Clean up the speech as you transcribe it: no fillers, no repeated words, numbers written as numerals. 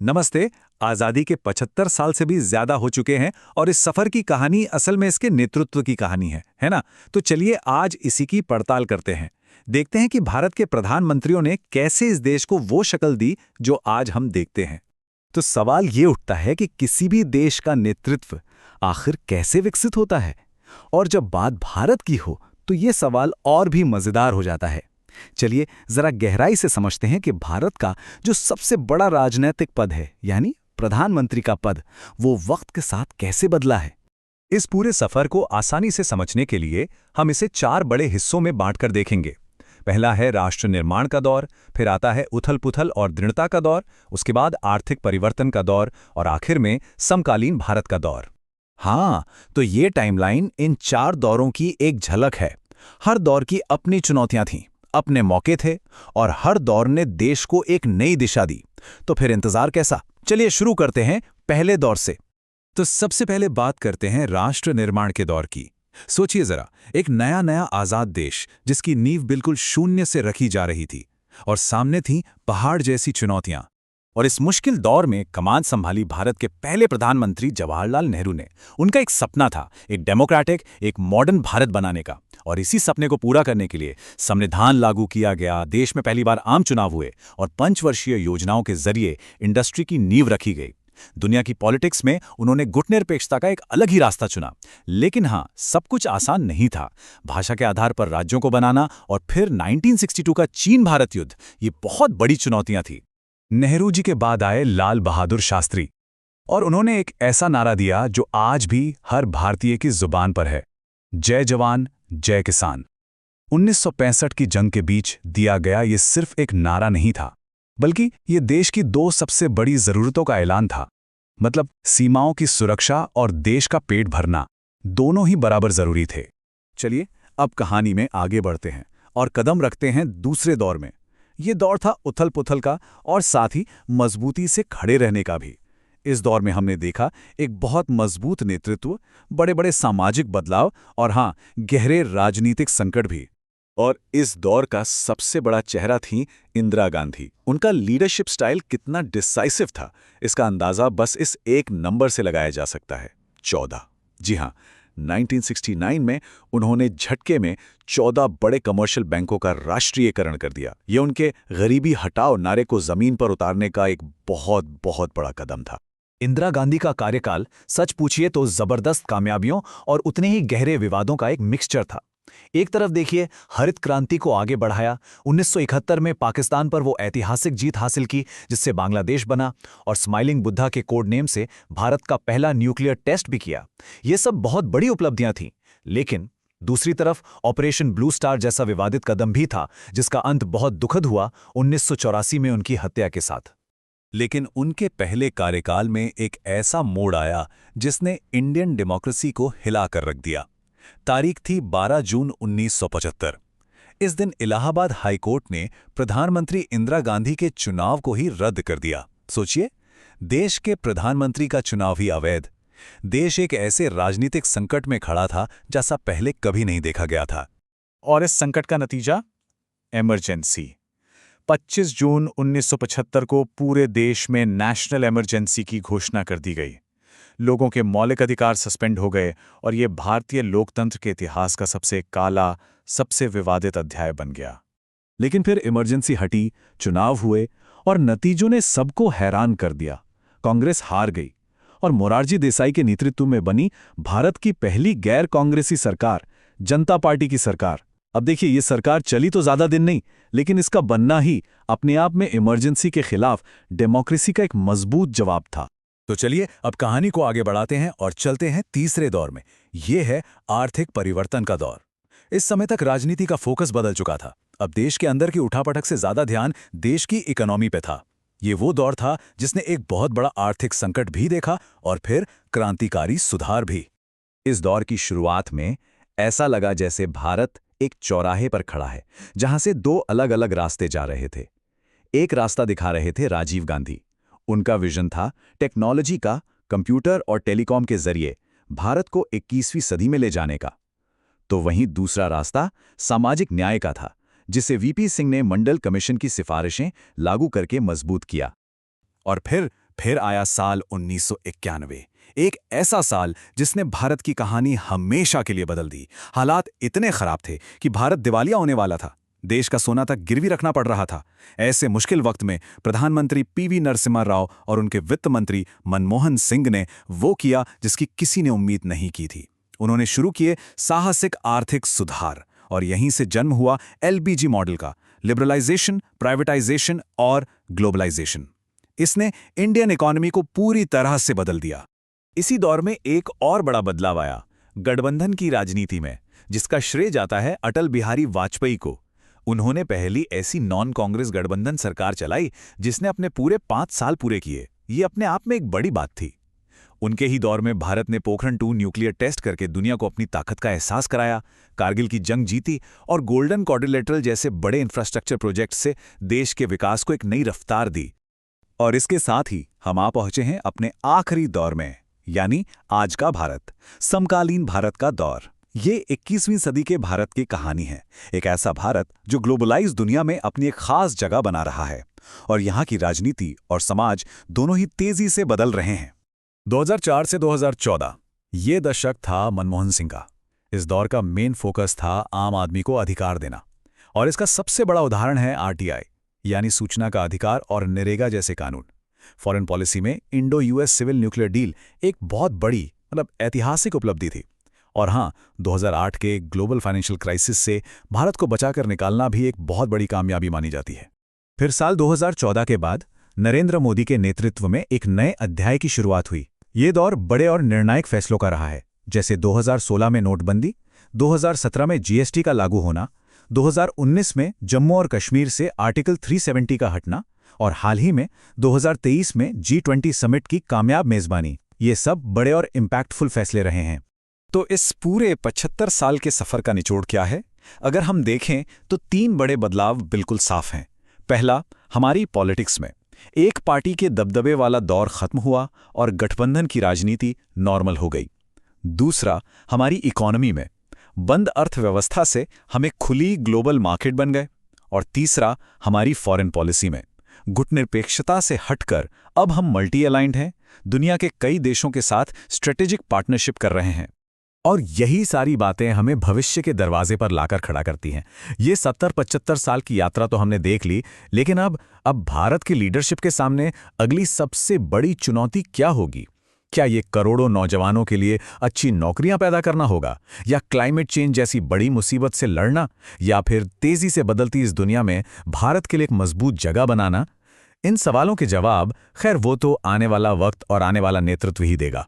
नमस्ते। आज़ादी के 75 साल से भी ज्यादा हो चुके हैं और इस सफर की कहानी असल में इसके नेतृत्व की कहानी है ना? तो चलिए आज इसी की पड़ताल करते हैं। देखते हैं कि भारत के प्रधानमंत्रियों ने कैसे इस देश को वो शक्ल दी जो आज हम देखते हैं। तो सवाल ये उठता है कि किसी भी देश का नेतृत्व आखिर कैसे विकसित होता है? और जब बात भारत की हो तो ये सवाल और भी मजेदार हो जाता है। चलिए जरा गहराई से समझते हैं कि भारत का जो सबसे बड़ा राजनैतिक पद है यानी प्रधानमंत्री का पद, वो वक्त के साथ कैसे बदला है। इस पूरे सफर को आसानी से समझने के लिए हम इसे 4 बड़े हिस्सों में बांटकर देखेंगे। पहला है राष्ट्र निर्माण का दौर, फिर आता है उथल-पुथल और दृढ़ता का दौर, उसके बाद आर्थिक परिवर्तन का दौर और आखिर में समकालीन भारत का दौर। हाँ, तो ये टाइमलाइन इन 4 दौरों की एक झलक है। हर दौर की अपनी चुनौतियां थीं, अपने मौके थे और हर दौर ने देश को एक नई दिशा दी। तो फिर इंतजार कैसा? चलिए शुरू करते हैं पहले दौर से। तो सबसे पहले बात करते हैं राष्ट्र निर्माण के दौर की। सोचिए जरा, एक नया आजाद देश जिसकी नींव बिल्कुल शून्य से रखी जा रही थी और सामने थीं पहाड़ जैसी चुनौतियां। और इस मुश्किल दौर में कमान संभाली भारत के पहले प्रधानमंत्री जवाहरलाल नेहरू ने। उनका एक सपना था, एक डेमोक्रेटिक, एक मॉडर्न भारत बनाने का। और इसी सपने को पूरा करने के लिए संविधान लागू किया गया, देश में पहली बार आम चुनाव हुए और पंचवर्षीय योजनाओं के जरिए इंडस्ट्री की नींव रखी गई। दुनिया की पॉलिटिक्स में उन्होंने गुटनिरपेक्षता का एक अलग ही रास्ता चुना। लेकिन हाँ, सब कुछ आसान नहीं था। भाषा के आधार पर राज्यों को बनाना और फिर 1962 का चीन भारत युद्ध, ये बहुत बड़ी चुनौतियां थी। नेहरू जी के बाद आए लाल बहादुर शास्त्री और उन्होंने एक ऐसा नारा दिया जो आज भी हर भारतीय की जुबान पर है, जय जवान जय किसान। 1965 की जंग के बीच दिया गया ये सिर्फ एक नारा नहीं था, बल्कि ये देश की 2 सबसे बड़ी जरूरतों का ऐलान था। मतलब सीमाओं की सुरक्षा और देश का पेट भरना, दोनों ही बराबर जरूरी थे। चलिए अब कहानी में आगे बढ़ते हैं और कदम रखते हैं दूसरे दौर में। ये दौर था उथल-पुथल का और साथ ही मजबूती से खड़े रहने का भी। इस दौर में हमने देखा एक बहुत मजबूत नेतृत्व, बड़े-बड़े सामाजिक बदलाव और हाँ, गहरे राजनीतिक संकट भी। और इस दौर का सबसे बड़ा चेहरा थी इंदिरा गांधी। उनका लीडरशिप स्टाइल कितना डिसाइसिव था, इसका अंदाजा बस इस एक नंबर से लगाया जा सकता है, 14। जी हाँ, 1969 में उन्होंने झटके में 14 बड़े कमर्शियल बैंकों का राष्ट्रीयकरण कर दिया। ये उनके गरीबी हटाओ नारे को जमीन पर उतारने का एक बहुत बहुत बड़ा कदम था। इंदिरा गांधी का कार्यकाल सच पूछिए तो जबरदस्त कामयाबियों और उतने ही गहरे विवादों का एक मिक्सचर था। एक तरफ देखिए, हरित क्रांति को आगे बढ़ाया। 1971 में पाकिस्तान पर वो ऐतिहासिक जीत हासिल की जिससे बांग्लादेश बना और स्माइलिंग बुद्धा के कोड नेम से भारत का पहला न्यूक्लियर टेस्ट भी किया। ये सब बहुत बड़ी उपलब्धियां थीं। लेकिन दूसरी तरफ ऑपरेशन ब्लू स्टार जैसा विवादित कदम भी था जिसका अंत बहुत दुखद हुआ 1984 में उनकी हत्या के साथ। लेकिन उनके पहले कार्यकाल में एक ऐसा मोड़ आया जिसने इंडियन डेमोक्रेसी को हिला कर रख दिया। तारीख थी 12 जून 1975। इस दिन इलाहाबाद हाईकोर्ट ने प्रधानमंत्री इंदिरा गांधी के चुनाव को ही रद्द कर दिया। सोचिए, देश के प्रधानमंत्री का चुनाव ही अवैध। देश एक ऐसे राजनीतिक संकट में खड़ा था जैसा पहले कभी नहीं देखा गया था। और इस संकट का नतीजा? इमरजेंसी। 25 जून 1975 को पूरे देश में नेशनल इमरजेंसी की घोषणा कर दी गई। लोगों के मौलिक अधिकार सस्पेंड हो गए और ये भारतीय लोकतंत्र के इतिहास का सबसे काला, सबसे विवादित अध्याय बन गया। लेकिन फिर इमरजेंसी हटी, चुनाव हुए और नतीजों ने सबको हैरान कर दिया। कांग्रेस हार गई और मोरारजी देसाई के नेतृत्व में बनी भारत की पहली गैर कांग्रेसी सरकार, जनता पार्टी की सरकार। अब देखिए, ये सरकार चली तो ज्यादा दिन नहीं, लेकिन इसका बनना ही अपने आप में इमरजेंसी के खिलाफ डेमोक्रेसी का एक मजबूत जवाब था। तो चलिए अब कहानी को आगे बढ़ाते हैं और चलते हैं तीसरे दौर में। यह है आर्थिक परिवर्तन का दौर। इस समय तक राजनीति का फोकस बदल चुका था। अब देश के अंदर की उठापटक से ज्यादा ध्यान देश की इकोनॉमी पे था। ये वो दौर था जिसने एक बहुत बड़ा आर्थिक संकट भी देखा और फिर क्रांतिकारी सुधार भी। इस दौर की शुरुआत में ऐसा लगा जैसे भारत एक चौराहे पर खड़ा है जहां से 2 अलग-अलग रास्ते जा रहे थे। एक रास्ता दिखा रहे थे राजीव गांधी। उनका विजन था टेक्नोलॉजी का, कंप्यूटर और टेलीकॉम के जरिए भारत को 21वीं सदी में ले जाने का। तो वहीं दूसरा रास्ता सामाजिक न्याय का था, जिसे वीपी सिंह ने मंडल कमीशन की सिफारिशें लागू करके मजबूत किया। और फिर फिर आया साल 1991, एक ऐसा साल जिसने भारत की कहानी हमेशा के लिए बदल दी। हालात इतने खराब थे कि भारत दिवालिया होने वाला था। देश का सोना तक गिरवी रखना पड़ रहा था। ऐसे मुश्किल वक्त में प्रधानमंत्री पीवी नरसिम्हा राव और उनके वित्त मंत्री मनमोहन सिंह ने वो किया जिसकी किसी ने उम्मीद नहीं की थी। उन्होंने शुरू किए साहसिक आर्थिक सुधार, और यहीं से जन्म हुआ एलबीजी मॉडल का, लिबरलाइजेशन, प्राइवेटाइजेशन और ग्लोबलाइजेशन। इसने इंडियन इकोनॉमी को पूरी तरह से बदल दिया। इसी दौर में एक और बड़ा बदलाव आया गठबंधन की राजनीति में, जिसका श्रेय जाता है अटल बिहारी वाजपेयी को। उन्होंने पहली ऐसी नॉन कांग्रेस गठबंधन सरकार चलाई जिसने अपने पूरे 5 साल पूरे किए। ये अपने आप में एक बड़ी बात थी। उनके ही दौर में भारत ने पोखरण 2 न्यूक्लियर टेस्ट करके दुनिया को अपनी ताकत का एहसास कराया, कारगिल की जंग जीती और गोल्डन क्वाड्रिलेटरल जैसे बड़े इंफ्रास्ट्रक्चर प्रोजेक्ट से देश के विकास को एक नई रफ्तार दी। और इसके साथ ही हम आ पहुंचे हैं अपने आखिरी दौर में, यानी आज का भारत, समकालीन भारत का दौर। ये 21वीं सदी के भारत की कहानी है। एक ऐसा भारत जो ग्लोबलाइज दुनिया में अपनी एक खास जगह बना रहा है, और यहाँ की राजनीति और समाज दोनों ही तेजी से बदल रहे हैं। 2004 से 2014 ये दशक था मनमोहन सिंह का। इस दौर का मेन फोकस था आम आदमी को अधिकार देना, और इसका सबसे बड़ा उदाहरण है आरटीआई, यानी सूचना का अधिकार, और नरेगा जैसे कानून। फॉरेन पॉलिसी में Indo US civil nuclear deal एक बहुत बड़ी, ऐतिहासिक उपलब्धि थी। और हाँ, 2008 के ग्लोबल फाइनेंशियल क्राइसिस से भारत को बचाकर निकालना भी एक बहुत बड़ी कामयाबी मानी जाती है। फिर साल 2014 के बाद नरेंद्र मोदी के नेतृत्व में एक नए अध्याय की शुरुआत हुई। ये दौर बड़े और निर्णायक फैसलों का रहा है, जैसे 2016 में नोटबंदी, 2017 में जीएसटी का लागू होना, 2019 में जम्मू और कश्मीर से आर्टिकल 370 का हटना, और हाल ही में 2023 में G20 समिट की कामयाब मेजबानी। ये सब बड़े और इम्पैक्टफुल फैसले रहे हैं। तो इस पूरे 75 साल के सफर का निचोड़ क्या है? अगर हम देखें तो 3 बड़े बदलाव बिल्कुल साफ हैं। पहला, हमारी पॉलिटिक्स में एक पार्टी के दबदबे वाला दौर खत्म हुआ और गठबंधन की राजनीति नॉर्मल हो गई। दूसरा, हमारी इकोनॉमी में बंद अर्थव्यवस्था से हम एक खुली ग्लोबल मार्केट बन गए। और तीसरा, हमारी फॉरेन पॉलिसी में गुटनिरपेक्षता से हटकर अब हम मल्टी अलाइंड हैं, दुनिया के कई देशों के साथ स्ट्रेटेजिक पार्टनरशिप कर रहे हैं। और यही सारी बातें हमें भविष्य के दरवाजे पर लाकर खड़ा करती हैं। ये 70-75 साल की यात्रा तो हमने देख ली, लेकिन अब भारत की लीडरशिप के सामने अगली सबसे बड़ी चुनौती क्या होगी? क्या ये करोड़ों नौजवानों के लिए अच्छी नौकरियां पैदा करना होगा, या क्लाइमेट चेंज जैसी बड़ी मुसीबत से लड़ना, या फिर तेजी से बदलती इस दुनिया में भारत के लिए एक मजबूत जगह बनाना? इन सवालों के जवाब खैर वो तो आने वाला वक्त और आने वाला नेतृत्व ही देगा।